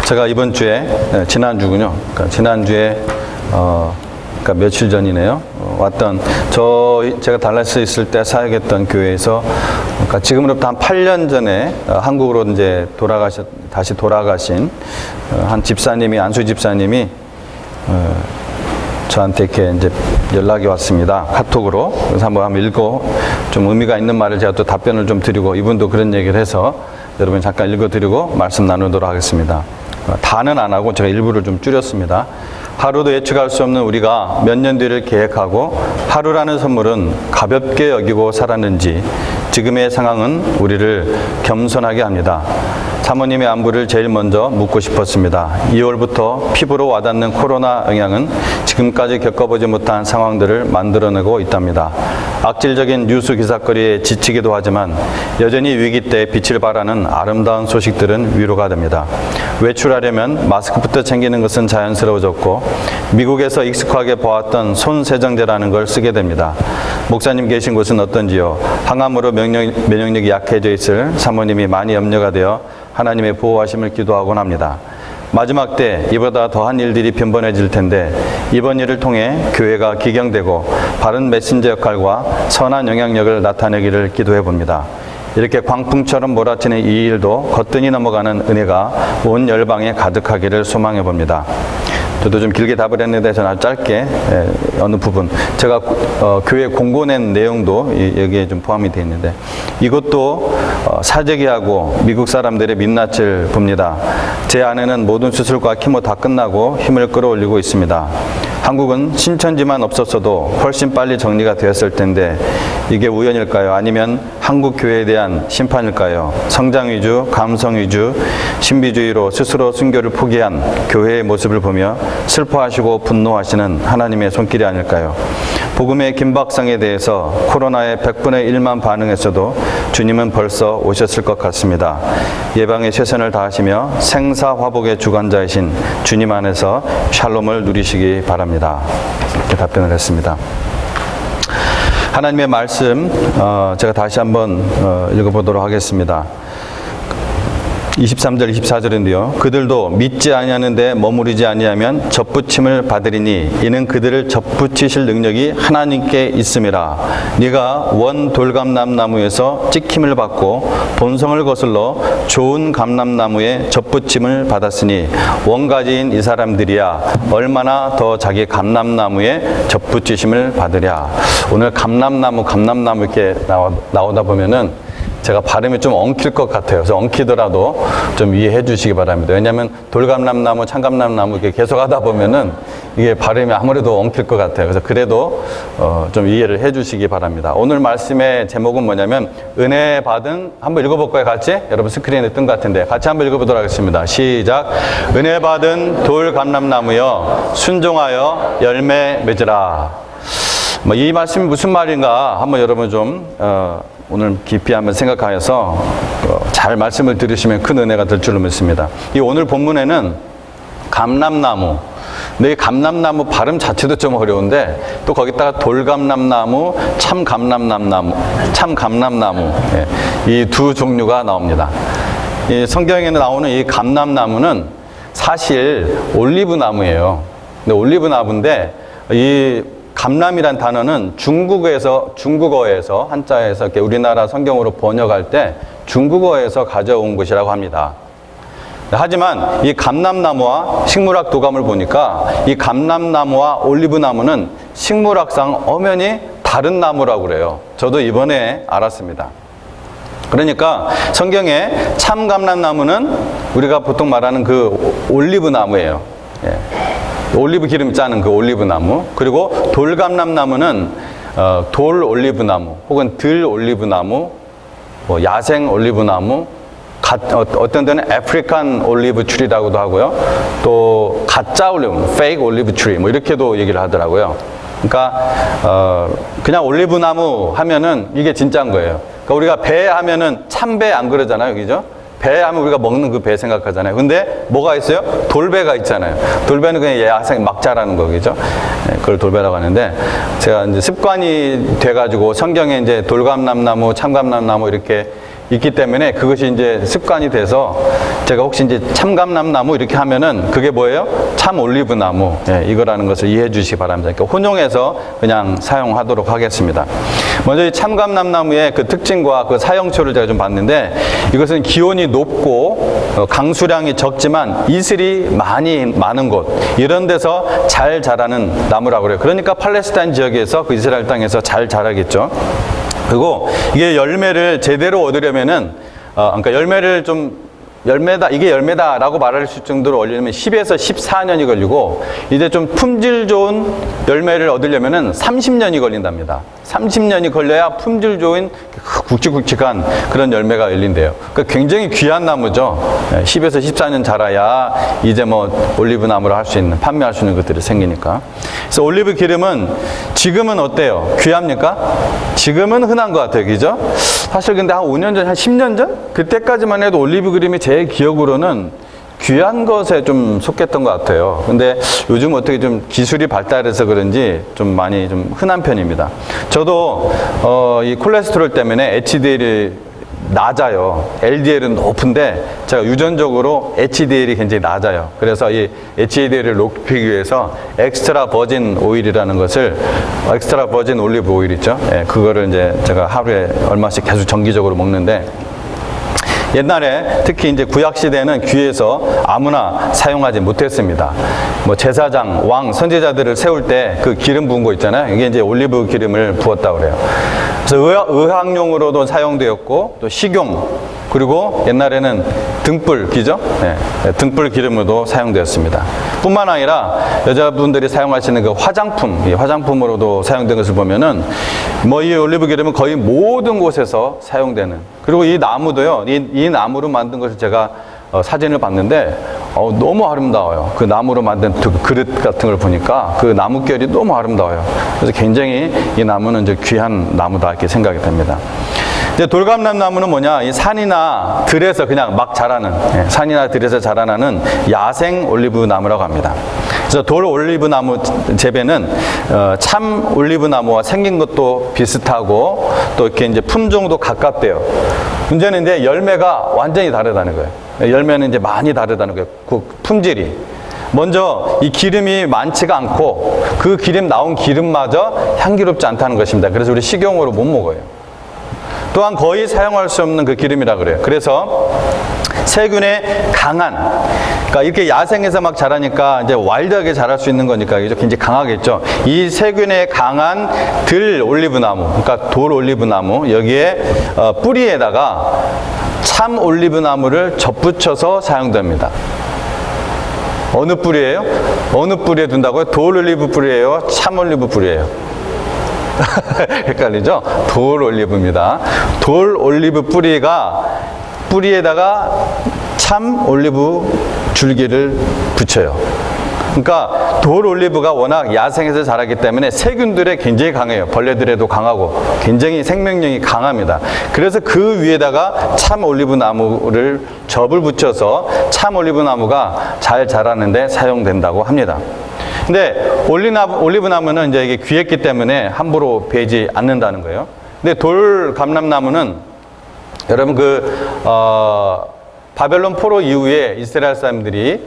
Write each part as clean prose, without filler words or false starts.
제가 이번 주에, 지난주군요. 그러니까 지난주에, 그러니까 며칠 전이네요. 왔던, 제가 달라스 있을 때 사역했던 교회에서, 그러니까 지금으로부터 한 8년 전에 한국으로 이제 다시 돌아가신 한 집사님이, 안수 집사님이, 저한테 이렇게 이제 연락이 왔습니다. 카톡으로. 그래서 한번 좀 의미가 있는 말을 제가 또 답변을 좀 드리고, 이분도 그런 얘기를 해서 여러분 잠깐 읽어드리고 말씀 나누도록 하겠습니다. 다는 안 하고 제가 일부를 좀 줄였습니다. 하루도 예측할 수 없는 우리가 몇 년 뒤를 계획하고 하루라는 선물은 가볍게 여기고 살았는지 지금의 상황은 우리를 겸손하게 합니다. 사모님의 안부를 제일 먼저 묻고 싶었습니다. 2월부터 피부로 와닿는 코로나 영향은 지금까지 겪어보지 못한 상황들을 만들어내고 있답니다. 악질적인 뉴스 기사거리에 지치기도 하지만 여전히 위기 때 빛을 발하는 아름다운 소식들은 위로가 됩니다. 외출하려면 마스크부터 챙기는 것은 자연스러워졌고 미국에서 익숙하게 보았던 손 세정제라는 걸 쓰게 됩니다. 목사님 계신 곳은 어떤지요? 항암으로 면역력이 약해져 있을 사모님이 많이 염려가 되어 하나님의 보호하심을 기도하곤 합니다. 마지막 때 이보다 더한 일들이 빈번해질 텐데 이번 일을 통해 교회가 기경되고 바른 메신저 역할과 선한 영향력을 나타내기를 기도해 봅니다. 이렇게 광풍처럼 몰아치는 이 일도 거뜬히 넘어가는 은혜가 온 열방에 가득하기를 소망해 봅니다. 저도 좀 길게 답을 했는데 저는 아주 짧게 어느 부분 제가 교회 공고 낸 내용도 여기에 좀 포함이 되어 있는데 이것도 사재기하고 미국 사람들의 민낯을 봅니다. 제 아내는 모든 수술과 키모 다 끝나고 힘을 끌어올리고 있습니다. 한국은 신천지만 없었어도 훨씬 빨리 정리가 되었을 텐데 이게 우연일까요? 아니면 한국 교회에 대한 심판일까요? 성장 위주, 감성 위주, 신비주의로 스스로 순교를 포기한 교회의 모습을 보며 슬퍼하시고 분노하시는 하나님의 손길이 아닐까요? 복음의 긴박성에 대해서 코로나의 100분의 1만 반응했어도 주님은 벌써 오셨을 것 같습니다. 예방에 최선을 다하시며 생사화복의 주관자이신 주님 안에서 샬롬을 누리시기 바랍니다. 이렇게 답변을 했습니다. 하나님의 말씀 제가 다시 한번 읽어보도록 하겠습니다. 23절 24절인데요. 그들도 믿지 아니하는데 머무르지 아니하면 접붙임을 받으리니 이는 그들을 접붙이실 능력이 하나님께 있음이라. 네가 원 돌감람나무에서 찍힘을 받고 본성을 거슬러 좋은 감람나무에 접붙임을 받았으니 원가지인 이 사람들이야 얼마나 더 자기 감람나무에 접붙이심을 받으랴. 오늘 감람나무 이렇게 나오다 보면은 제가 발음이 좀 엉킬 것 같아요. 그래서 엉키더라도 좀 이해해 주시기 바랍니다. 왜냐하면 돌감람나무, 참감람나무 이렇게 계속 하다 보면은 이게 발음이 아무래도 엉킬 것 같아요. 그래서 그래도 좀 이해를 해 주시기 바랍니다. 오늘 말씀의 제목은 뭐냐면 은혜 받은, 한번 읽어볼까요 같이? 여러분 스크린에 뜬 것 같은데 같이 한번 읽어보도록 하겠습니다. 시작. 은혜 받은 돌감람나무여 순종하여 열매 맺으라. 이 말씀이 무슨 말인가 한번 여러분 좀 오늘 깊이 한번 생각하여서 잘 말씀을 들으시면 큰 은혜가 될 줄로 믿습니다. 이 오늘 본문에는 감람나무, 근데 이 감람나무 발음 자체도 좀 어려운데 또 거기다가 돌감람나무, 참감람나무 이 두 종류가 나옵니다. 이 성경에 나오는 이 감람나무는 사실 올리브나무예요. 근데 올리브나무인데 이 감람이란 단어는 중국어에서 한자에서 이렇게 우리나라 성경으로 번역할 때 중국어에서 가져온 것이라고 합니다. 하지만 이 감람나무와 식물학 도감을 보니까 이 감람나무와 올리브나무는 식물학상 엄연히 다른 나무라고 그래요. 저도 이번에 알았습니다. 그러니까 성경에 참감람나무는 우리가 보통 말하는 그 올리브나무예요. 예. 올리브 기름 짜는 그 올리브나무, 그리고 돌감람나무는 돌 올리브나무 혹은 들 올리브나무, 야생 올리브나무, 어떤 데는 아프리칸 올리브 트리라고도 하고요. 또 가짜 올리브, 페이크 올리브 트리 이렇게도 얘기를 하더라고요. 그러니까 그냥 올리브나무 하면은 이게 진짜인 거예요. 그러니까 우리가 배 하면은 참배 안 그러잖아요, 그죠? 배 하면 우리가 먹는 그 배 생각하잖아요. 근데 뭐가 있어요? 돌배가 있잖아요. 돌배는 그냥 야생 막 자라는 거겠죠. 그걸 돌배라고 하는데 제가 이제 습관이 돼가지고 성경에 이제 돌감람나무, 참감람나무 이렇게 있기 때문에 그것이 이제 습관이 돼서 제가 혹시 이제 참감람나무 이렇게 하면은 그게 뭐예요? 참 올리브나무. 예, 이거라는 것을 이해해 주시기 바랍니다. 그러니까 혼용해서 그냥 사용하도록 하겠습니다. 먼저 이 참감람나무의 그 특징과 그 사용처를 제가 좀 봤는데 이것은 기온이 높고 강수량이 적지만 이슬이 많은 곳 이런 데서 잘 자라는 나무라고 그래요. 그러니까 팔레스타인 지역에서 그 이스라엘 땅에서 잘 자라겠죠. 그리고 이게 열매를 제대로 얻으려면은 그러니까 열매를 좀 열매다, 이게 열매다라고 말할 수 정도로 얻으려면 10에서 14년이 걸리고, 이제 좀 품질 좋은 열매를 얻으려면은 30년이 걸린답니다. 30년이 걸려야 품질 좋은 굵직굵직한 그런 열매가 열린대요. 그러니까 굉장히 귀한 나무죠. 10에서 14년 자라야 이제 뭐 올리브 나무를 할 수 있는, 판매할 수 있는 것들이 생기니까. 그래서 올리브 기름은 지금은 어때요? 귀합니까? 지금은 흔한 것 같아요. 그죠? 사실 근데 한 5년 전, 한 10년 전? 그때까지만 해도 올리브 기름이 제 기억으로는 귀한 것에 좀 속했던 것 같아요. 근데 요즘 어떻게 좀 기술이 발달해서 그런지 좀 많이 좀 흔한 편입니다. 저도 이 콜레스테롤 때문에 HDL이 낮아요. LDL은 높은데 제가 유전적으로 HDL이 굉장히 낮아요. 그래서 이 HDL을 높이기 위해서 엑스트라 버진 오일이라는 것을, 엑스트라 버진 올리브 오일 있죠. 예, 그거를 이제 제가 하루에 얼마씩 계속 정기적으로 먹는데, 옛날에 특히 이제 구약 시대는 귀에서 아무나 사용하지 못했습니다. 뭐 제사장, 왕, 선지자들을 세울 때 그 기름 부은 거 있잖아요. 이게 이제 올리브 기름을 부었다고 그래요. 그래서 의학용으로도 사용되었고, 또 식용, 그리고 옛날에는 등불, 기죠? 네, 등불 기름으로도 사용되었습니다. 뿐만 아니라 여자분들이 사용하시는 그 화장품, 이 화장품으로도 사용된 것을 보면은 뭐 이 올리브 기름은 거의 모든 곳에서 사용되는, 그리고 이 나무도요, 이 나무로 만든 것을 제가 사진을 봤는데 너무 아름다워요. 그 나무로 만든 그 그릇 같은 걸 보니까 그 나뭇결이 너무 아름다워요. 그래서 굉장히 이 나무는 이제 귀한 나무다 이렇게 생각이 됩니다. 이제 돌감람 나무는 뭐냐? 이 산이나 들에서 그냥 막 자라는, 산이나 들에서 자라나는 야생 올리브 나무라고 합니다. 그래서 돌 올리브 나무 재배는 참 올리브 나무와 생긴 것도 비슷하고 또 이렇게 이제 품종도 가깝대요. 문제는 이제 열매가 완전히 다르다는 거예요. 열매는 이제 많이 다르다는 거예요. 그 품질이. 먼저 이 기름이 많지가 않고 그 기름 나온 기름마저 향기롭지 않다는 것입니다. 그래서 우리 식용으로 못 먹어요. 또한 거의 사용할 수 없는 그 기름이라 그래요. 그래서 세균에 강한, 그러니까 이렇게 야생에서 막 자라니까 이제 와일드하게 자랄 수 있는 거니까 굉장히 강하겠죠. 이 세균에 강한 들 올리브 나무, 그러니까 돌 올리브 나무, 여기에 뿌리에다가 참 올리브 나무를 접붙여서 사용됩니다. 어느 뿌리예요? 어느 뿌리에 둔다고요? 돌 올리브 뿌리예요? 참 올리브 뿌리예요? 헷갈리죠? 돌 올리브입니다. 돌 올리브 뿌리에다가 참 올리브 줄기를 붙여요. 그러니까 돌 올리브가 워낙 야생에서 자라기 때문에 세균들에 굉장히 강해요. 벌레들에도 강하고 굉장히 생명력이 강합니다. 그래서 그 위에다가 참 올리브 나무를 접을 붙여서 참 올리브 나무가 잘 자라는데 사용된다고 합니다. 근데 올리브 나무는 이제 이게 귀했기 때문에 함부로 베지 않는다는 거예요. 근데 돌 감람나무는 여러분 바벨론 포로 이후에 이스라엘 사람들이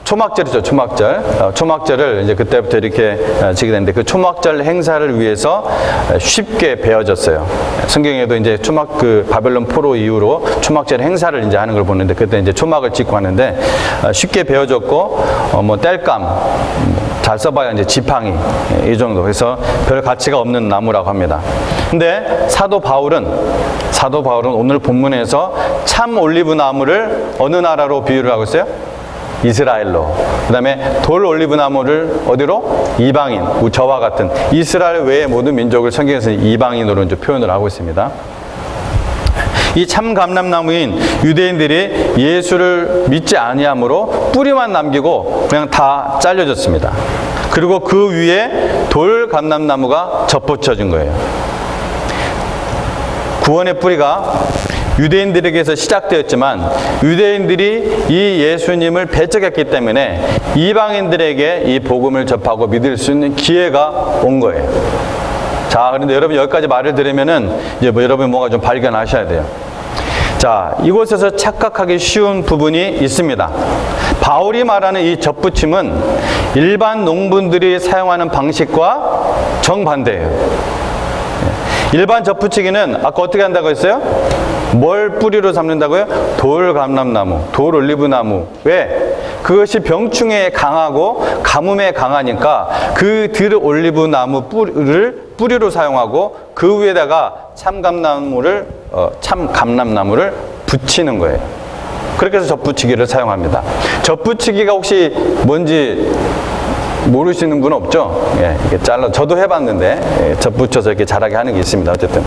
초막절이죠, 초막절. 초막절을 이제 그때부터 이렇게 지게 되는데 그 초막절 행사를 위해서 쉽게 베어졌어요. 성경에도 이제 바벨론 포로 이후로 초막절 행사를 이제 하는 걸 보는데 그때 이제 초막을 짓고 하는데 쉽게 베어졌고, 뭐 땔감, 잘 써봐야 이제 지팡이, 이 정도. 그래서 별 가치가 없는 나무라고 합니다. 근데 사도 바울은 오늘 본문에서 참 올리브 나무를 어느 나라로 비유를 하고 있어요? 이스라엘로. 그 다음에 돌 올리브 나무를 어디로? 이방인, 저와 같은 이스라엘 외의 모든 민족을 성경에서는 이방인으로 이제 표현을 하고 있습니다. 이 참 감람나무인 유대인들이 예수를 믿지 아니함으로 뿌리만 남기고 그냥 다 잘려졌습니다. 그리고 그 위에 돌 감람나무가 접붙여진 거예요. 구원의 뿌리가 유대인들에게서 시작되었지만 유대인들이 이 예수님을 배척했기 때문에 이방인들에게 이 복음을 접하고 믿을 수 있는 기회가 온 거예요. 자, 그런데 여러분 여기까지 말을 들으면은 이제 뭐 여러분 뭔가 좀 발견하셔야 돼요. 자, 이곳에서 착각하기 쉬운 부분이 있습니다. 바울이 말하는 이 접붙임은 일반 농부들이 사용하는 방식과 정반대예요. 일반 접붙이기는 아까 어떻게 한다고 했어요? 뭘 뿌리로 삼는다고요? 돌감람나무, 돌올리브나무. 왜? 그것이 병충해에 강하고 가뭄에 강하니까 그 들올리브나무 뿌리로 사용하고 그 위에다가 참감람나무를 붙이는 거예요. 그렇게 해서 접붙이기를 사용합니다. 접붙이기가 혹시 뭔지 모르시는 분 없죠? 예, 이게 저도 해봤는데, 접붙여서 이렇게 자라게 하는 게 있습니다. 어쨌든.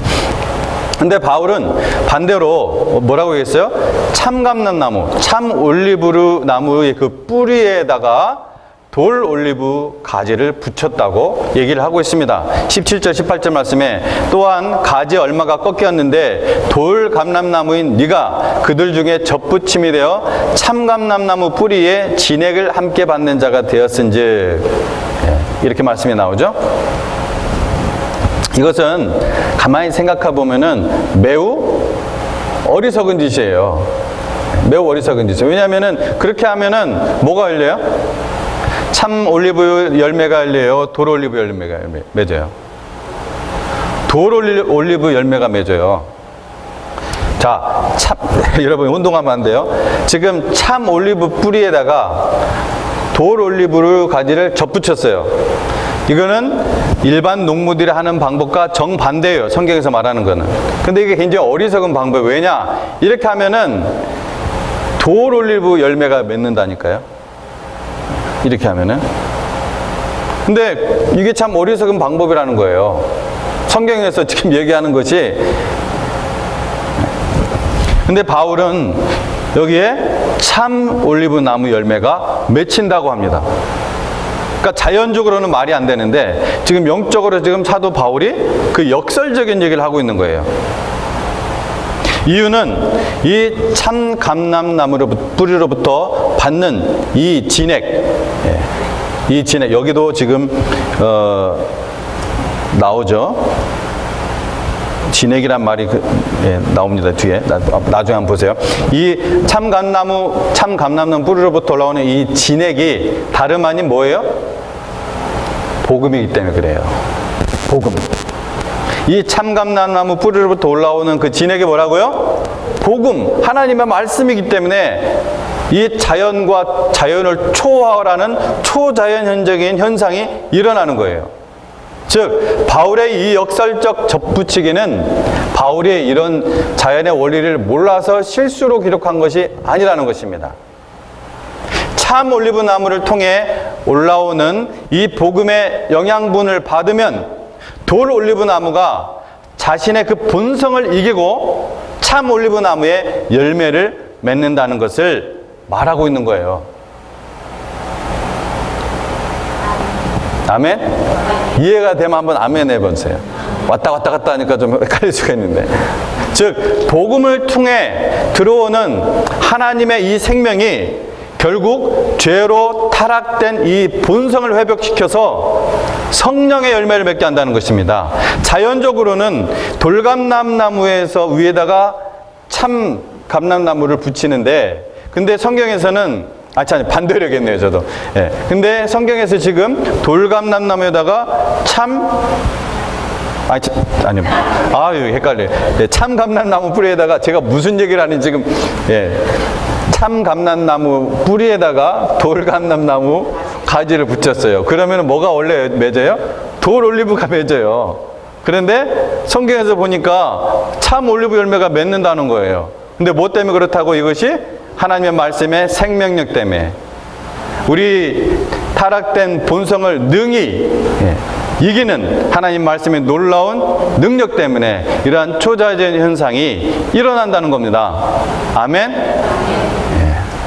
근데 바울은 반대로 뭐라고 얘기했어요? 참감람나무, 참올리브 나무의 그 뿌리에다가 돌올리브 가지를 붙였다고 얘기를 하고 있습니다. 17절, 18절 말씀에 또한 가지 얼마가 꺾였는데 돌감람나무인 네가 그들 중에 접붙임이 되어 참감람나무 뿌리에 진액을 함께 받는 자가 되었은즉, 이렇게 말씀이 나오죠. 이것은 가만히 생각해 보면은 매우 어리석은 짓이에요. 매우 어리석은 짓이에요. 왜냐하면은 그렇게 하면은 뭐가 열려요? 참 올리브 열매가 열려요? 돌 올리브 열매가 맺어요? 돌 올리브 열매가 맺어요. 자, 여러분 운동하면 안 돼요. 지금 참 올리브 뿌리에다가 돌 올리브 가지를 접붙였어요. 이거는 일반 농부들이 하는 방법과 정반대예요. 성경에서 말하는 거는. 근데 이게 굉장히 어리석은 방법이에요. 왜냐? 이렇게 하면은 돌 올리브 열매가 맺는다니까요. 이렇게 하면은. 근데 이게 참 어리석은 방법이라는 거예요. 성경에서 지금 얘기하는 것이. 근데 바울은 여기에 참 올리브 나무 열매가 맺힌다고 합니다. 그러니까 자연적으로는 말이 안 되는데 지금 영적으로 지금 사도 바울이 그 역설적인 얘기를 하고 있는 거예요. 이유는 이 참 감람나무 뿌리로부터 받는 이 진액, 이 진액, 여기도 지금 나오죠. 진액이란 말이 나옵니다. 뒤에 나중에 한번 보세요. 이 참감람나무 뿌리로부터 올라오는 이 진액이 다름 아닌 뭐예요? 복음이기 때문에 그래요. 복음. 이 참감람나무 뿌리로부터 올라오는 그 진액이 뭐라고요? 복음, 하나님의 말씀이기 때문에 이 자연과 자연을 초월하는 초자연적인 현상이 일어나는 거예요. 즉 바울의 이 역설적 접붙이기는 바울이 이런 자연의 원리를 몰라서 실수로 기록한 것이 아니라는 것입니다. 참 올리브 나무를 통해 올라오는 이 복음의 영양분을 받으면 돌 올리브 나무가 자신의 그 본성을 이기고 참 올리브 나무의 열매를 맺는다는 것을 말하고 있는 거예요. 아멘? 이해가 되면 한번 아멘 해보세요. 왔다 갔다 하니까 좀 헷갈릴 수가 있는데. 즉 복음을 통해 들어오는 하나님의 이 생명이 결국 죄로 타락된 이 본성을 회복시켜서 성령의 열매를 맺게 한다는 것입니다. 자연적으로는 돌감람나무에서 위에다가 참 감람나무를 붙이는데, 근데 성경에서는 반대로 했네요, 저도. 예. 근데 성경에서 지금 돌감람나무에다가 헷갈려요. 예, 참 감람나무 뿌리에다가 제가 무슨 얘기를 하는지 지금, 참 감람나무 뿌리에다가 돌감람나무 가지를 붙였어요. 그러면 뭐가 원래 맺어요? 돌 올리브가 맺어요. 그런데 성경에서 보니까 참 올리브 열매가 맺는다는 거예요. 근데 뭐 때문에 그렇다고? 이것이 하나님의 말씀의 생명력 때문에, 우리 타락된 본성을 능히 이기는 하나님 말씀의 놀라운 능력 때문에 이러한 초자연 현상이 일어난다는 겁니다. 아멘?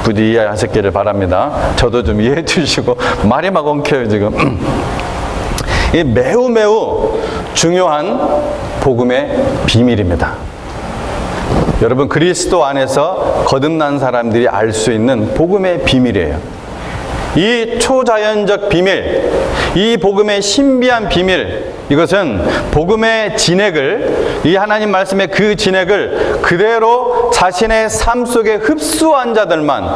부디 이해하셨기를 바랍니다. 저도 좀 이해해 주시고. 말이 막 엉켜요 지금. 이 매우 중요한 복음의 비밀입니다. 여러분, 그리스도 안에서 거듭난 사람들이 알 수 있는 복음의 비밀이에요. 이 초자연적 비밀, 이 복음의 신비한 비밀, 이것은 복음의 진액을, 이 하나님 말씀의 그 진액을 그대로 자신의 삶 속에 흡수한 자들만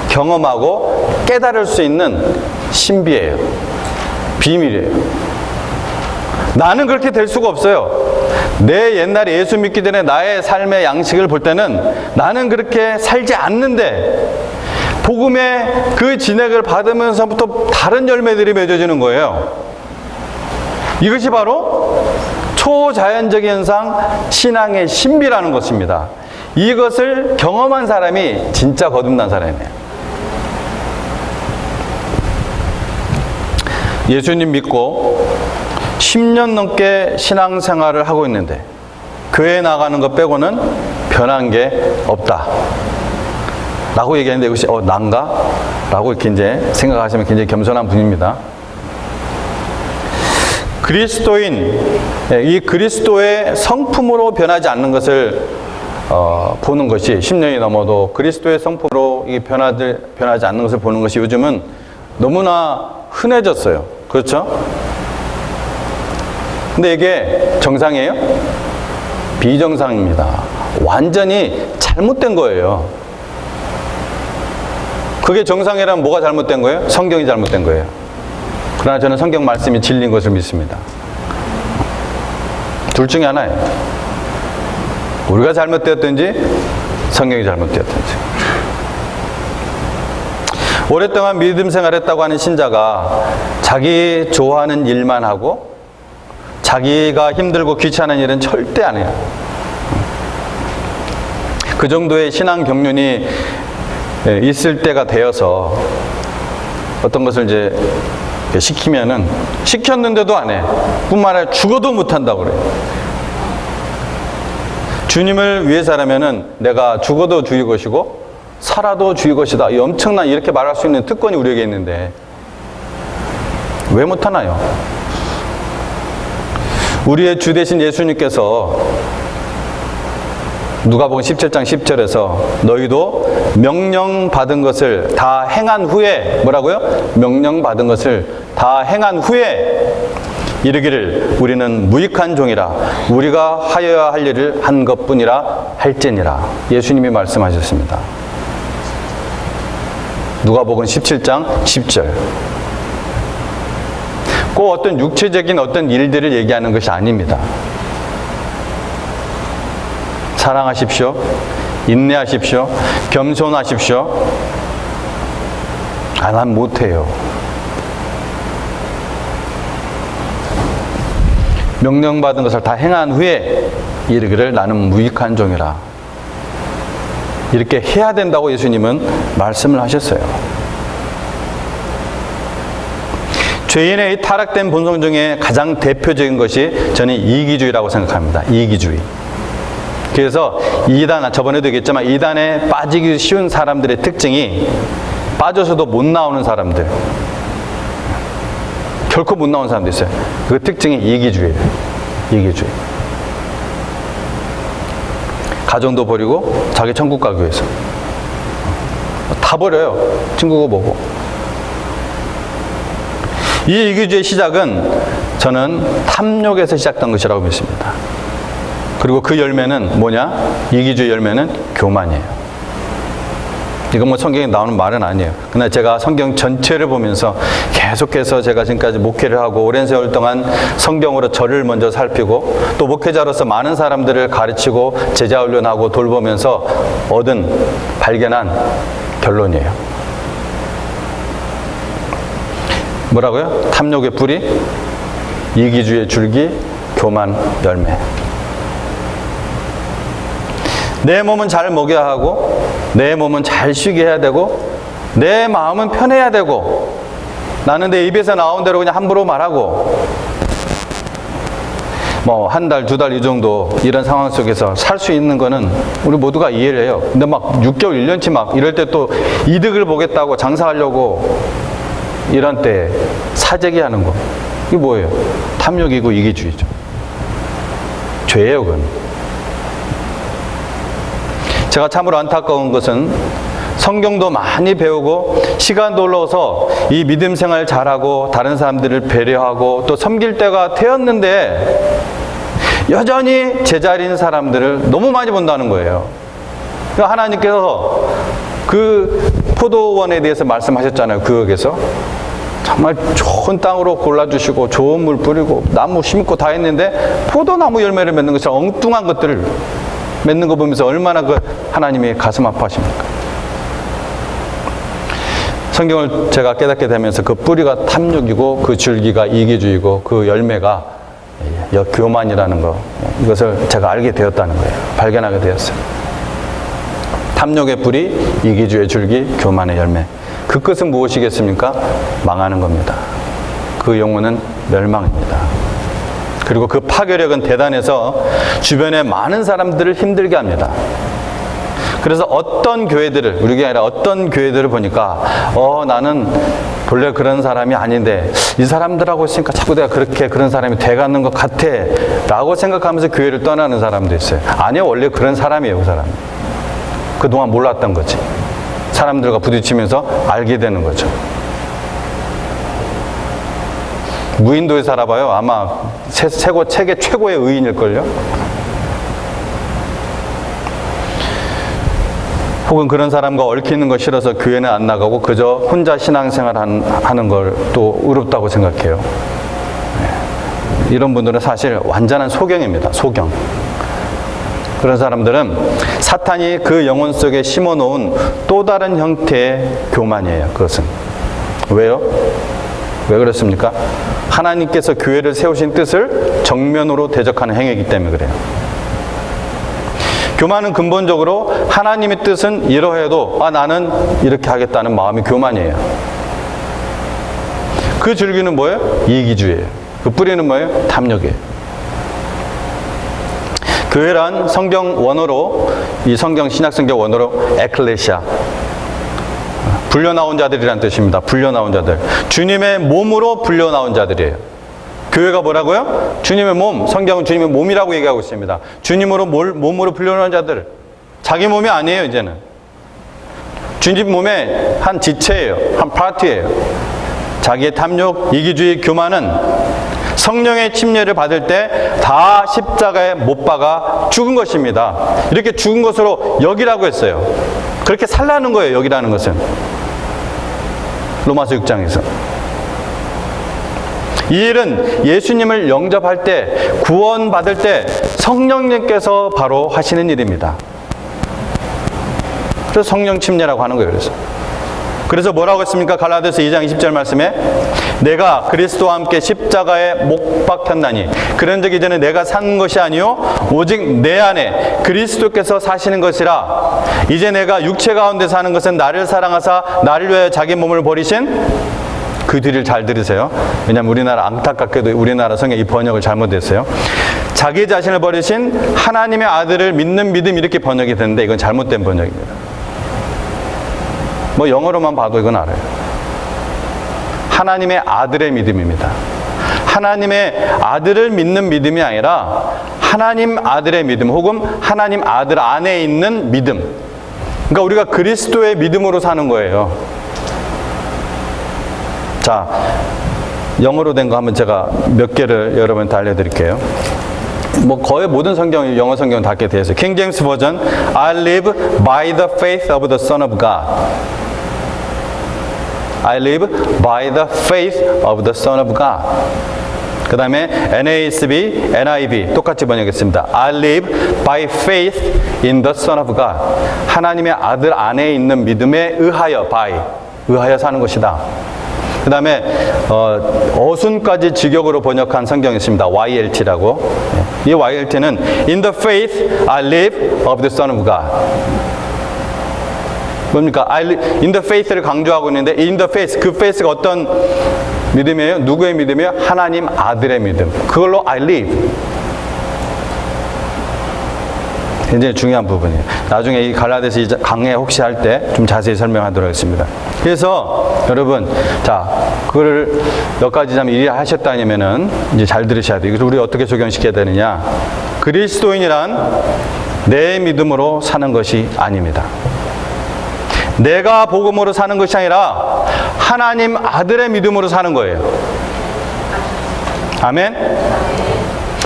경험하고 깨달을 수 있는 신비예요. 비밀이에요. 나는 그렇게 될 수가 없어요. 내 옛날에 예수 믿기 전에 나의 삶의 양식을 볼 때는 나는 그렇게 살지 않는데 복음의 그 진액을 받으면서부터 다른 열매들이 맺어지는 거예요. 이것이 바로 초자연적 현상, 신앙의 신비라는 것입니다. 이것을 경험한 사람이 진짜 거듭난 사람이에요. 예수님 믿고 10년 넘게 신앙생활을 하고 있는데 교회 나가는 것 빼고는 변한 게 없다 라고 얘기했는데 이것이 난가? 라고 이렇게 이제 생각하시면 굉장히 겸손한 분입니다. 그리스도인, 이 그리스도의 성품으로 변하지 않는 것을 보는 것이 10년이 넘어도 그리스도의 성품으로 이 변하지 않는 것을 보는 것이 요즘은 너무나 흔해졌어요. 그렇죠? 근데 이게 정상이에요? 비정상입니다. 완전히 잘못된 거예요. 그게 정상이라면 뭐가 잘못된 거예요? 성경이 잘못된 거예요. 그러나 저는 성경 말씀이 진리인 것을 믿습니다. 둘 중에 하나예요. 우리가 잘못되었든지 성경이 잘못되었든지. 오랫동안 믿음 생활했다고 하는 신자가 자기 좋아하는 일만 하고 자기가 힘들고 귀찮은 일은 절대 안 해요. 그 정도의 신앙 경륜이 있을 때가 되어서 어떤 것을 이제 시키면은 시켰는데도 안 해. 뿐만 아니라 죽어도 못 한다고 그래요. 주님을 위해서라면은 내가 죽어도 주의 것이고 살아도 주의 것이다. 이 엄청난 이렇게 말할 수 있는 특권이 우리에게 있는데 왜 못하나요? 우리의 주 되신 예수님께서 누가복음 17장 10절에서 너희도 명령받은 것을 다 행한 후에 뭐라고요? 명령받은 것을 다 행한 후에 이르기를 우리는 무익한 종이라 우리가 하여야 할 일을 한 것뿐이라 할지니라. 예수님이 말씀하셨습니다. 누가복음 17장 10절. 꼭 어떤 육체적인 어떤 일들을 얘기하는 것이 아닙니다. 사랑하십시오. 인내하십시오. 겸손하십시오. 난 못해요. 명령받은 것을 다 행한 후에 이르기를 나는 무익한 종이라. 이렇게 해야 된다고 예수님은 말씀을 하셨어요. 죄인의 타락된 본성 중에 가장 대표적인 것이 저는 이기주의라고 생각합니다. 이기주의. 그래서 저번에도 얘기했지만 이단에 빠지기 쉬운 사람들의 특징이 빠져서도 못 나오는 사람들. 결코 못 나오는 사람도 있어요. 그 특징이 이기주의예요. 이기주의. 가정도 버리고 자기 천국 가기 위해서. 다 버려요. 친구가 뭐고. 이 이기주의의 시작은 저는 탐욕에서 시작된 것이라고 믿습니다. 그리고 그 열매는 뭐냐? 이기주의 열매는 교만이에요. 이건 뭐 성경에 나오는 말은 아니에요. 그러나 제가 성경 전체를 보면서 계속해서 제가 지금까지 목회를 하고 오랜 세월 동안 성경으로 저를 먼저 살피고 또 목회자로서 많은 사람들을 가르치고 제자 훈련하고 돌보면서 발견한 결론이에요. 뭐라고요? 탐욕의 뿌리, 이기주의의 줄기, 교만 열매. 내 몸은 잘 먹여야 하고 내 몸은 잘 쉬게 해야 되고 내 마음은 편해야 되고 나는 내 입에서 나온 대로 그냥 함부로 말하고 뭐 한 달, 두 달 이 정도 이런 상황 속에서 살 수 있는 거는 우리 모두가 이해를 해요. 근데 막 6개월, 1년치 막 이럴 때 또 이득을 보겠다고 장사하려고 이런 때 사재기 하는 거. 이게 뭐예요? 탐욕이고 이기주의죠. 죄예요, 그건. 제가 참으로 안타까운 것은 성경도 많이 배우고 시간도 올라서 이 믿음 생활 잘하고 다른 사람들을 배려하고 또 섬길 때가 되었는데 여전히 제자리인 사람들을 너무 많이 본다는 거예요. 그러니까 하나님께서 그 포도원에 대해서 말씀하셨잖아요. 구역에서 정말 좋은 땅으로 골라주시고 좋은 물 뿌리고 나무 심고 다 했는데 포도나무 열매를 맺는 것처럼 엉뚱한 것들을 맺는 거 보면서 얼마나 그 하나님이 가슴 아파하십니까? 성경을 제가 깨닫게 되면서 그 뿌리가 탐욕이고 그 줄기가 이기주의고 그 열매가 교만이라는 거, 이것을 제가 알게 되었다는 거예요. 발견하게 되었어요. 탐욕의 뿌리, 이기주의 줄기, 교만의 열매. 그 끝은 무엇이겠습니까? 망하는 겁니다. 그 영혼은 멸망입니다. 그리고 그 파괴력은 대단해서 주변에 많은 사람들을 힘들게 합니다. 그래서 어떤 교회들을, 우리 교회 아니라 어떤 교회들을 보니까 나는 본래 그런 사람이 아닌데 이 사람들하고 있으니까 자꾸 내가 그런 사람이 돼가는 것 같아 라고 생각하면서 교회를 떠나는 사람도 있어요. 아니요, 원래 그런 사람이에요. 그 사람이 그동안 몰랐던 거지. 사람들과 부딪히면서 알게 되는 거죠. 무인도에 살아봐요. 아마 세계 최고의 의인일걸요. 혹은 그런 사람과 얽히는 거 싫어서 교회는 안 나가고 그저 혼자 신앙생활 하는 걸 또 의롭다고 생각해요. 이런 분들은 사실 완전한 소경입니다. 소경. 그런 사람들은 사탄이 그 영혼 속에 심어놓은 또 다른 형태의 교만이에요. 그것은. 왜요? 왜 그렇습니까? 하나님께서 교회를 세우신 뜻을 정면으로 대적하는 행위이기 때문에 그래요. 교만은 근본적으로 하나님의 뜻은 이러해도 나는 이렇게 하겠다는 마음이 교만이에요. 그 줄기는 뭐예요? 이기주의예요. 그 뿌리는 뭐예요? 탐욕이에요. 교회란 성경 원어로, 이 성경 신약성경 원어로 에클레시아, 불려나온 자들이란 뜻입니다. 불려나온 자들. 주님의 몸으로 불려나온 자들이에요. 교회가 뭐라고요? 주님의 몸. 성경은 주님의 몸이라고 얘기하고 있습니다. 주님으로 몸으로 불려나온 자들. 자기 몸이 아니에요, 이제는. 주님 몸의 한 지체예요. 한 파트예요. 자기의 탐욕, 이기주의, 교만은 성령의 침례를 받을 때 다 십자가에 못 박아 죽은 것입니다. 이렇게 죽은 것으로 여기라고 했어요. 그렇게 살라는 거예요, 여기라는 것은. 로마서 6장에서. 이 일은 예수님을 영접할 때, 구원받을 때 성령님께서 바로 하시는 일입니다. 그래서 성령 침례라고 하는 거예요. 그래서 뭐라고 했습니까? 갈라디아서 2장 20절 말씀에 내가 그리스도와 함께 십자가에 못 박혔나니 그런즉 이제는 내가 사는 것이 아니요 오직 내 안에 그리스도께서 사시는 것이라. 이제 내가 육체 가운데 사는 것은 나를 사랑하사 나를 위하여 자기 몸을 버리신, 그 뒤를 잘 들으세요. 왜냐하면 우리나라, 안타깝게도 우리나라 성경 이 번역을 잘못했어요. 자기 자신을 버리신 하나님의 아들을 믿는 믿음, 이렇게 번역이 됐는데 이건 잘못된 번역입니다. 뭐 영어로만 봐도 이건 알아요. 하나님의 아들의 믿음입니다. 하나님의 아들을 믿는 믿음이 아니라 하나님 아들의 믿음, 혹은 하나님 아들 안에 있는 믿음. 그러니까 우리가 그리스도의 믿음으로 사는 거예요. 자, 영어로 된 거 한번 제가 몇 개를 여러분한테 알려드릴게요. 뭐 거의 모든 성경, 영어 성경 다 이렇게 되어 있어요. 킹 제임스 버전, I live by the faith of the Son of God. I live by the faith of the Son of God. 그 다음에 NASB, NIV 똑같이 번역했습니다. I live by faith in the Son of God. 하나님의 아들 안에 있는 믿음에 의하여, 의하여 사는 것이다. 그 다음에 어순까지 직역으로 번역한 성경이 있습니다. YLT라고. 이 YLT는 In the faith I live of the Son of God. 뭡니까? In the faith를 강조하고 있는데 in the faith, 그 faith가 어떤 믿음이에요? 누구의 믿음이에요? 하나님 아들의 믿음. 그걸로 I live. 굉장히 중요한 부분이에요. 나중에 이 갈라디아서 강해 혹시 할 때 좀 자세히 설명하도록 하겠습니다. 그래서 여러분, 자, 그거를 몇 가지 좀 이해하셨다면은 이제 잘 들으셔야 돼요. 그래서 우리 어떻게 적용시켜야 되느냐? 그리스도인이란 내 믿음으로 사는 것이 아닙니다. 내가 복음으로 사는 것이 아니라 하나님 아들의 믿음으로 사는 거예요. 아멘?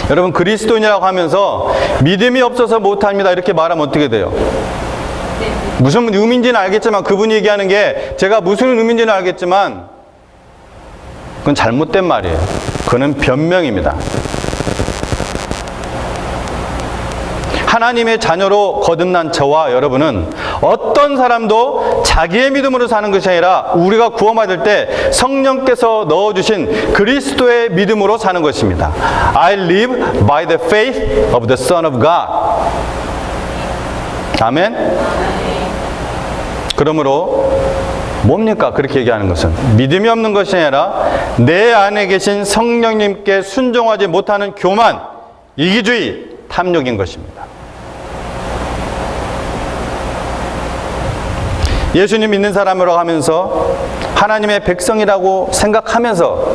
여러분, 그리스도인이라고 하면서 믿음이 없어서 못합니다 이렇게 말하면 어떻게 돼요? 무슨 의미인지는 알겠지만, 그분이 얘기하는 게 제가 무슨 의미인지는 알겠지만 그건 잘못된 말이에요. 그건 변명입니다. 하나님의 자녀로 거듭난 저와 여러분은 어떤 사람도 자기의 믿음으로 사는 것이 아니라 우리가 구원받을 때 성령께서 넣어주신 그리스도의 믿음으로 사는 것입니다. I live by the faith of the Son of God. 아멘? 그러므로 뭡니까? 그렇게 얘기하는 것은 믿음이 없는 것이 아니라 내 안에 계신 성령님께 순종하지 못하는 교만, 이기주의, 탐욕인 것입니다. 예수님 믿는 사람이라고 하면서 하나님의 백성이라고 생각하면서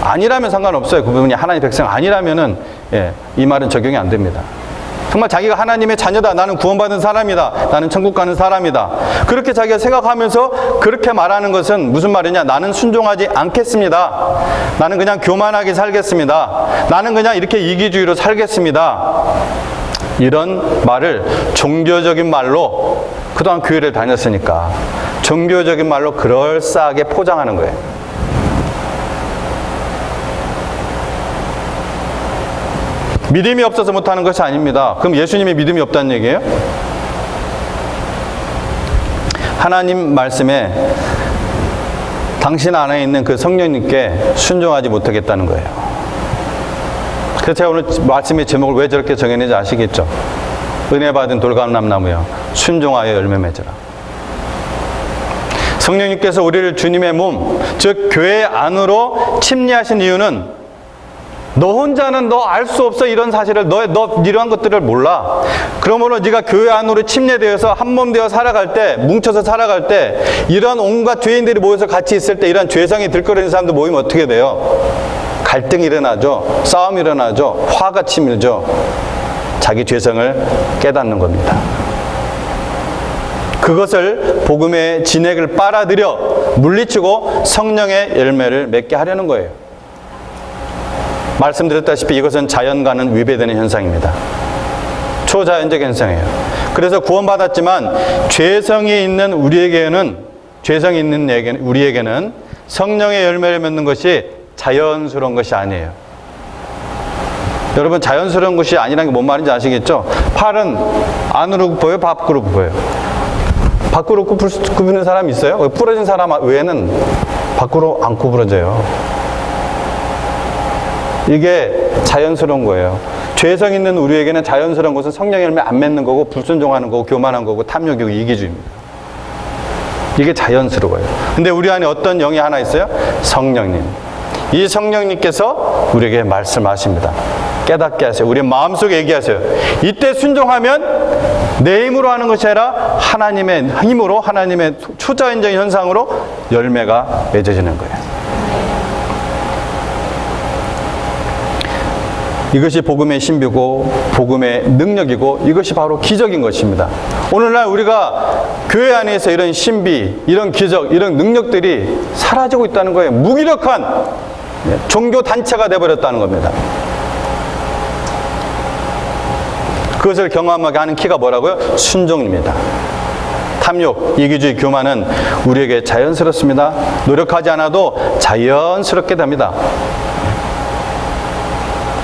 아니라면 상관없어요. 그분이 하나님의 백성 아니라면은 이 말은 적용이 안 됩니다. 정말 자기가 하나님의 자녀다, 나는 구원받은 사람이다, 나는 천국 가는 사람이다, 그렇게 자기가 생각하면서 그렇게 말하는 것은 무슨 말이냐? 나는 순종하지 않겠습니다, 나는 그냥 교만하게 살겠습니다, 나는 그냥 이렇게 이기주의로 살겠습니다, 이런 말을 종교적인 말로, 그동안 교회를 다녔으니까 종교적인 말로 그럴싸하게 포장하는 거예요. 믿음이 없어서 못하는 것이 아닙니다. 그럼 예수님이 믿음이 없다는 얘기예요? 하나님 말씀에 당신 안에 있는 그 성령님께 순종하지 못하겠다는 거예요. 그래서 제가 오늘 말씀의 제목을 왜 저렇게 정했는지 아시겠죠? 은혜 받은 돌감람나무여 순종하여 열매 맺으라. 성령님께서 우리를 주님의 몸, 즉 교회 안으로 침례하신 이유는 너 혼자는 너 알 수 없어, 이런 사실을, 너 이러한 것들을 몰라. 그러므로 네가 교회 안으로 침례되어서 한 몸 되어 살아갈 때, 뭉쳐서 살아갈 때, 이런 온갖 죄인들이 모여서 같이 있을 때 이런 죄성이 들끓이는 사람들 모이면 어떻게 돼요? 갈등이 일어나죠. 싸움이 일어나죠. 화가 치밀죠. 자기 죄성을 깨닫는 겁니다. 그것을 복음의 진액을 빨아들여 물리치고 성령의 열매를 맺게 하려는 거예요. 말씀드렸다시피 이것은 자연과는 위배되는 현상입니다. 초자연적 현상이에요. 그래서 구원받았지만 죄성이 있는 우리에게는 성령의 열매를 맺는 것이 자연스러운 것이 아니에요. 여러분, 자연스러운 것이 아니라는 게 뭔 말인지 아시겠죠? 팔은 안으로 굽어요, 밖으로 굽어요? 밖으로 굽히는 사람이 있어요? 부러진 사람 외에는 밖으로 안 구부러져요. 이게 자연스러운 거예요. 죄성 있는 우리에게는 자연스러운 것은 성령의 열매 안 맺는 거고, 불순종하는 거고, 교만한 거고, 탐욕이고, 이기주의입니다. 이게 자연스러워요. 근데 우리 안에 어떤 영이 하나 있어요? 성령님. 이 성령님께서 우리에게 말씀하십니다. 깨닫게 하세요. 우리 마음속에 얘기하세요. 이때 순종하면 내 힘으로 하는 것이 아니라 하나님의 힘으로, 하나님의 초자연적인 현상으로 열매가 맺어지는 거예요. 이것이 복음의 신비고 복음의 능력이고 이것이 바로 기적인 것입니다. 오늘날 우리가 교회 안에서 이런 신비, 이런 기적, 이런 능력들이 사라지고 있다는 거예요. 무기력한 종교 단체가 되어버렸다는 겁니다. 그것을 경험하게 하는 키가 뭐라고요? 순종입니다. 탐욕, 이기주의, 교만은 우리에게 자연스럽습니다. 노력하지 않아도 자연스럽게 됩니다.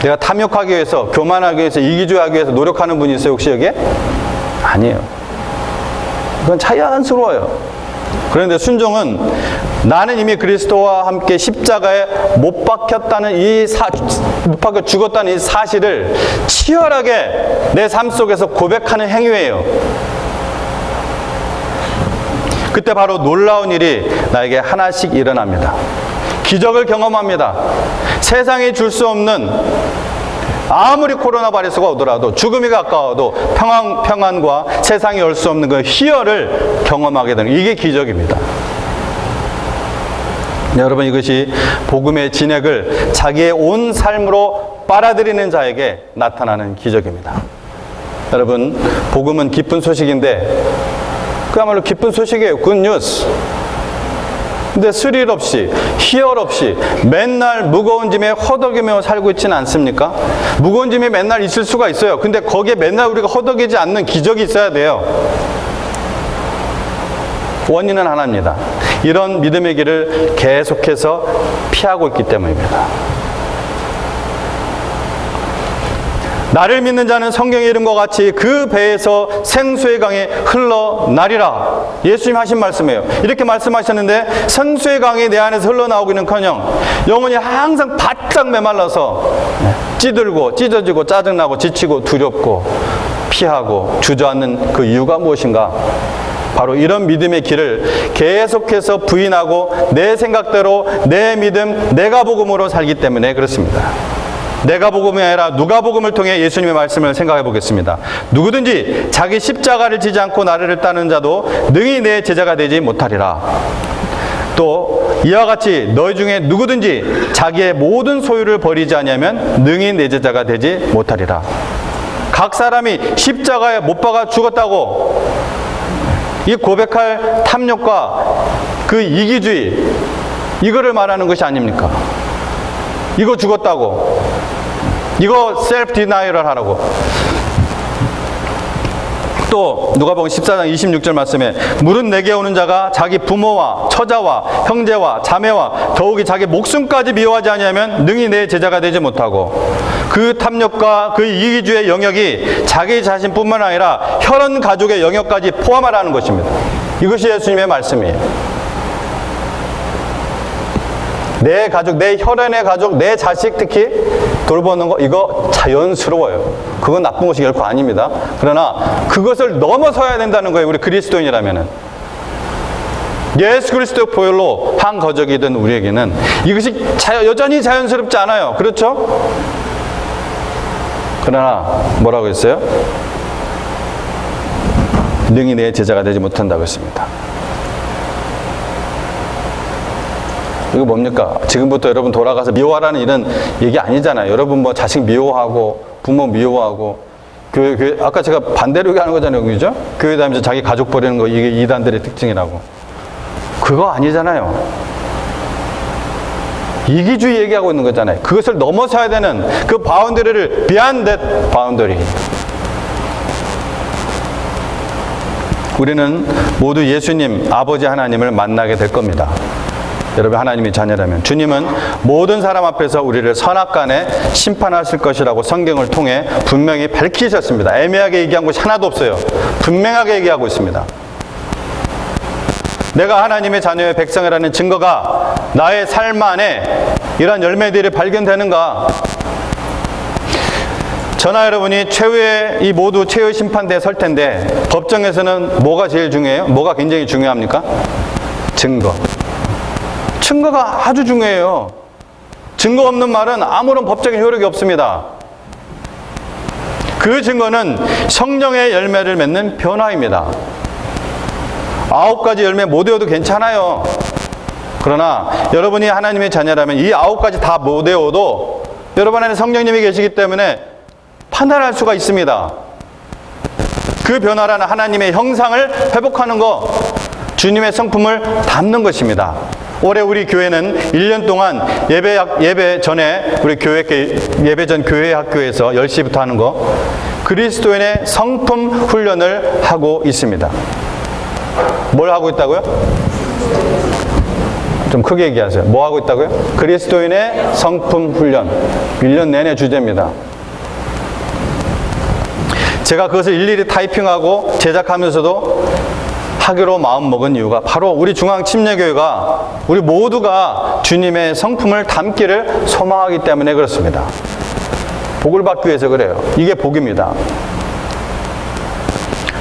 내가 탐욕하기 위해서, 교만하기 위해서, 이기주의하기 위해서 노력하는 분이 있어요, 혹시 여기에? 아니에요. 그건 자연스러워요. 그런데 순종은 나는 이미 그리스도와 함께 십자가에 못 박혔다는 못 박혀 죽었다는 이 사실을 치열하게 내 삶 속에서 고백하는 행위예요. 그때 바로 놀라운 일이 나에게 하나씩 일어납니다. 기적을 경험합니다. 세상이 줄 수 없는, 아무리 코로나 바이러스가 오더라도, 죽음이 가까워도 평안과 세상이 올 수 없는 그 희열을 경험하게 되는, 이게 기적입니다. 여러분, 이것이 복음의 진액을 자기의 온 삶으로 빨아들이는 자에게 나타나는 기적입니다. 여러분, 복음은 기쁜 소식인데 그야말로 기쁜 소식이에요. 굿뉴스. 근데 스릴 없이, 희열 없이 맨날 무거운 짐에 허덕이며 살고 있지는 않습니까? 무거운 짐이 맨날 있을 수가 있어요. 근데 거기에 맨날 우리가 허덕이지 않는 기적이 있어야 돼요. 원인은 하나입니다. 이런 믿음의 길을 계속해서 피하고 있기 때문입니다. 나를 믿는 자는 성경의 이름과 같이 그 배에서 생수의 강이 흘러나리라. 예수님 하신 말씀이에요. 이렇게 말씀하셨는데 생수의 강이 내 안에서 흘러나오기는커녕 영혼이 항상 바짝 메말라서 찌들고 찢어지고 짜증나고 지치고 두렵고 피하고 주저앉는 그 이유가 무엇인가? 바로 이런 믿음의 길을 계속해서 부인하고 내 생각대로 내 믿음, 내가 복음으로 살기 때문에 그렇습니다. 내가 복음이 아니라 누가 복음을 통해 예수님의 말씀을 생각해 보겠습니다. 누구든지 자기 십자가를 지지 않고 나를 따르는 자도 능히 내 제자가 되지 못하리라. 또 이와 같이 너희 중에 누구든지 자기의 모든 소유를 버리지 아니하면 능히 내 제자가 되지 못하리라. 각 사람이 십자가에 못 박아 죽었다고 이 고백할 탐욕과 그 이기주의, 이거를 말하는 것이 아닙니까? 이거 죽었다고, 이거 셀프 디나이얼을 하라고. 또 누가복음 14장 26절 말씀에 물은 내게 오는 자가 자기 부모와 처자와 형제와 자매와 더욱이 자기 목숨까지 미워하지 아니하면 능히 내 제자가 되지 못하고, 그 탐욕과 그 이기주의 영역이 자기 자신뿐만 아니라 혈연 가족의 영역까지 포함하라는 것입니다. 이것이 예수님의 말씀이에요. 내 가족, 내 혈연의 가족, 내 자식 특히 돌보는 거, 이거 자연스러워요. 그건 나쁜 것이 결코 아닙니다. 그러나 그것을 넘어서야 된다는 거예요. 우리 그리스도인이라면은. 예수 그리스도 보혈로 한 거적이 된 우리에게는 이것이 여전히 자연스럽지 않아요. 그렇죠? 그러나 뭐라고 했어요? 능히 내 제자가 되지 못한다고 했습니다. 이거 뭡니까? 지금부터 여러분 돌아가서 미워하라는 이런 얘기 아니잖아요. 여러분 뭐 자식 미워하고 부모 미워하고 교회 아까 제가 반대로 얘기하는 거잖아요. 그죠? 교회 다니면서 자기 가족 버리는 거, 이게 이단들의 특징이라고. 그거 아니잖아요. 이기주의 얘기하고 있는 거잖아요. 그것을 넘어서야 되는 그 바운더리를 beyond that boundary. 우리는 모두 예수님, 아버지 하나님을 만나게 될 겁니다. 여러분 하나님의 자녀라면 주님은 모든 사람 앞에서 우리를 선악간에 심판하실 것이라고 성경을 통해 분명히 밝히셨습니다. 애매하게 얘기한 것이 하나도 없어요. 분명하게 얘기하고 있습니다. 내가 하나님의 자녀의 백성이라는 증거가 나의 삶 안에 이런 열매들이 발견되는가? 저나 여러분이 최후의 이 모두 최후의 심판대에 설 텐데 법정에서는 뭐가 제일 중요해요? 뭐가 굉장히 중요합니까? 증거. 증거가 아주 중요해요. 증거 없는 말은 아무런 법적인 효력이 없습니다. 그 증거는 성령의 열매를 맺는 변화입니다. 9가지 열매 못 외워도 괜찮아요. 그러나 여러분이 하나님의 자녀라면 이 9가지 다 못 외워도 여러분 안에 성령님이 계시기 때문에 판단할 수가 있습니다. 그 변화라는 하나님의 형상을 회복하는 것, 주님의 성품을 담는 것입니다. 올해 우리 교회는 1년 동안 예배 전에 우리 예배 전 교회 학교에서 10시부터 하는 거 그리스도인의 성품 훈련을 하고 있습니다. 뭘 하고 있다고요? 좀 크게 얘기하세요. 뭐 하고 있다고요? 그리스도인의 성품 훈련. 1년 내내 주제입니다. 제가 그것을 일일이 타이핑하고 제작하면서도 하기로 마음먹은 이유가 바로 우리 중앙침례교회가 우리 모두가 주님의 성품을 담기를 소망하기 때문에 그렇습니다. 복을 받기 위해서 그래요. 이게 복입니다.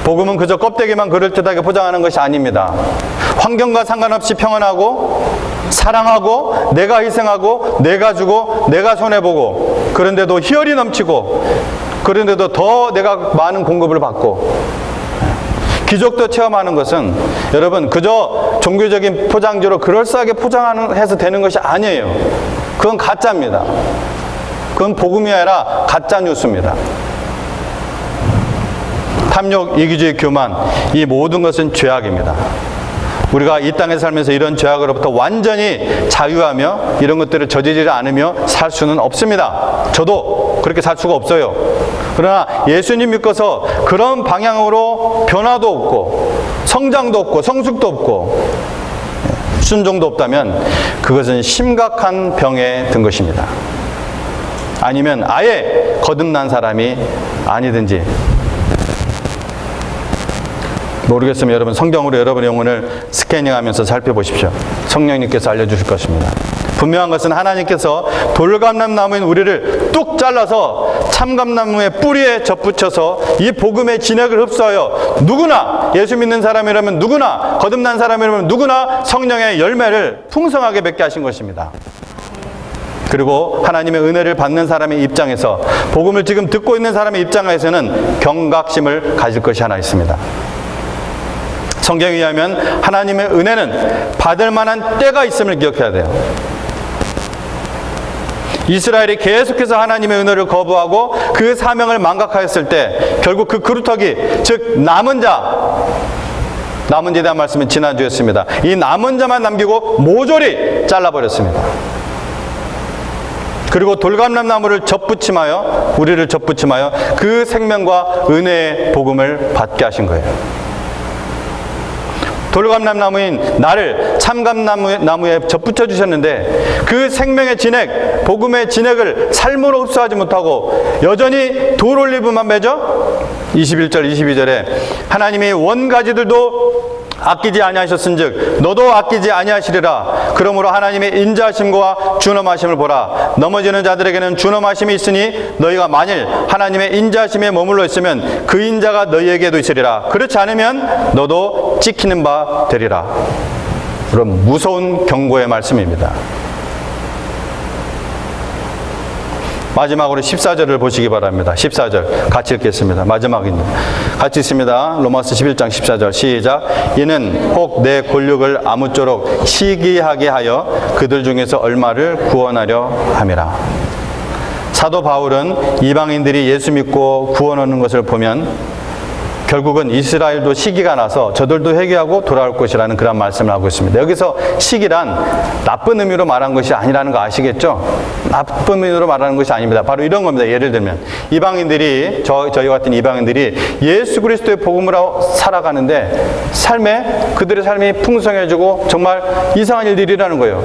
복음은 그저 껍데기만 그럴듯하게 포장하는 것이 아닙니다. 환경과 상관없이 평안하고 사랑하고 내가 희생하고 내가 주고 내가 손해보고 그런데도 희열이 넘치고 그런데도 더 내가 많은 공급을 받고 기적도 체험하는 것은 여러분 그저 종교적인 포장지로 그럴싸하게 포장해서 되는 것이 아니에요. 그건 가짜입니다. 그건 복음이 아니라 가짜 뉴스입니다. 탐욕, 이기주의, 교만, 이 모든 것은 죄악입니다. 우리가 이 땅에 살면서 이런 죄악으로부터 완전히 자유하며 이런 것들을 저지르지 않으며 살 수는 없습니다. 저도 그렇게 살 수가 없어요. 그러나 예수님 믿고서 그런 방향으로 변화도 없고 성장도 없고 성숙도 없고 순종도 없다면 그것은 심각한 병에 든 것입니다. 아니면 아예 거듭난 사람이 아니든지 모르겠으면 여러분 성경으로 여러분의 영혼을 스캐닝하면서 살펴보십시오. 성령님께서 알려주실 것입니다. 분명한 것은 하나님께서 돌감람나무인 우리를 뚝 잘라서 참감나무의 뿌리에 접붙여서 이 복음의 진액을 흡수하여 누구나 예수 믿는 사람이라면 누구나 거듭난 사람이라면 누구나 성령의 열매를 풍성하게 맺게 하신 것입니다. 그리고 하나님의 은혜를 받는 사람의 입장에서 복음을 지금 듣고 있는 사람의 입장에서는 경각심을 가질 것이 하나 있습니다. 성경에 의하면 하나님의 은혜는 받을 만한 때가 있음을 기억해야 돼요. 이스라엘이 계속해서 하나님의 은혜를 거부하고 그 사명을 망각하였을 때 결국 그 그루터기, 즉 남은 자에 대한 말씀은 지난주였습니다. 이 남은 자만 남기고 모조리 잘라버렸습니다. 그리고 돌감람나무를 접붙임하여 우리를 접붙임하여 그 생명과 은혜의 복음을 받게 하신 거예요. 돌감람나무인 나를 참감나무에 접붙여 주셨는데 그 생명의 진액, 복음의 진액을 삶으로 흡수하지 못하고 여전히 돌올리브만 맺어 21절, 22절에 하나님이 원가지들도 아끼지 아니하셨은즉 너도 아끼지 아니하시리라. 그러므로 하나님의 인자하심과 준엄하심을 보라. 넘어지는 자들에게는 준엄하심이 있으니 너희가 만일 하나님의 인자하심에 머물러 있으면 그 인자가 너희에게도 있으리라. 그렇지 않으면 너도 찍히는 바 되리라. 그럼 무서운 경고의 말씀입니다. 마지막으로 14절을 보시기 바랍니다. 14절 같이 읽겠습니다. 마지막입니다. 같이 읽습니다. 로마서 11장 14절 시작. 이는 혹 내 권력을 아무쪼록 시기하게 하여 그들 중에서 얼마를 구원하려 함이라. 사도 바울은 이방인들이 예수 믿고 구원 얻는 것을 보면 결국은 이스라엘도 시기가 나서 저들도 회개하고 돌아올 것이라는 그런 말씀을 하고 있습니다. 여기서 시기란 나쁜 의미로 말한 것이 아니라는 거 아시겠죠? 나쁜 의미로 말하는 것이 아닙니다. 바로 이런 겁니다. 예를 들면 이방인들이 저희 같은 이방인들이 예수 그리스도의 복음을 하고 살아가는데 그들의 삶이 풍성해지고 정말 이상한 일들이라는 거예요.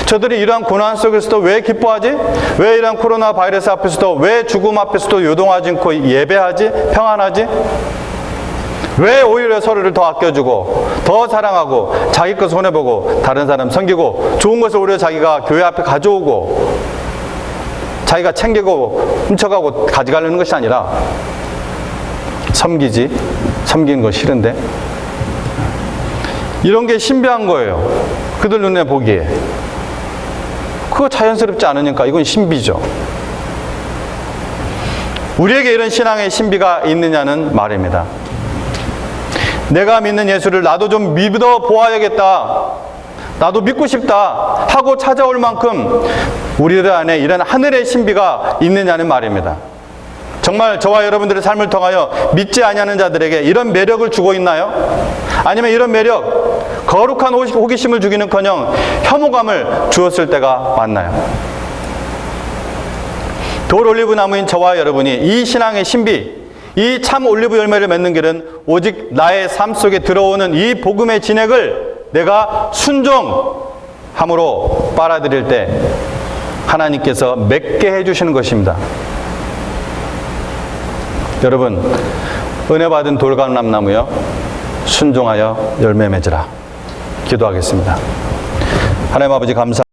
저들이 이러한 고난 속에서도 왜 기뻐하지? 왜 이러한 코로나 바이러스 앞에서도 왜 죽음 앞에서도 요동하지 않고 예배하지? 평안하지? 왜 오히려 서로를 더 아껴주고 더 사랑하고 자기 것 손해보고 다른 사람 섬기고 좋은 것을 오히려 자기가 교회 앞에 가져오고 자기가 챙기고 훔쳐가고 가져가려는 것이 아니라 섬기는 거 싫은데 이런 게 신비한 거예요. 그들 눈에 보기에 그거 자연스럽지 않으니까 이건 신비죠. 우리에게 이런 신앙의 신비가 있느냐는 말입니다. 내가 믿는 예수를 나도 좀 믿어 보아야겠다, 나도 믿고 싶다 하고 찾아올 만큼 우리들 안에 이런 하늘의 신비가 있느냐는 말입니다. 정말 저와 여러분들의 삶을 통하여 믿지 아니하는 자들에게 이런 매력을 주고 있나요? 아니면 이런 매력, 거룩한 호기심을 주기는커녕 혐오감을 주었을 때가 많나요? 돌 올리브 나무인 저와 여러분이 이 신앙의 신비, 이 참 올리브 열매를 맺는 길은 오직 나의 삶 속에 들어오는 이 복음의 진액을 내가 순종함으로 빨아들일 때 하나님께서 맺게 해주시는 것입니다. 여러분, 은혜 받은 돌감람나무여 순종하여 열매 맺으라. 기도하겠습니다. 하나님 아버지 감사합니다.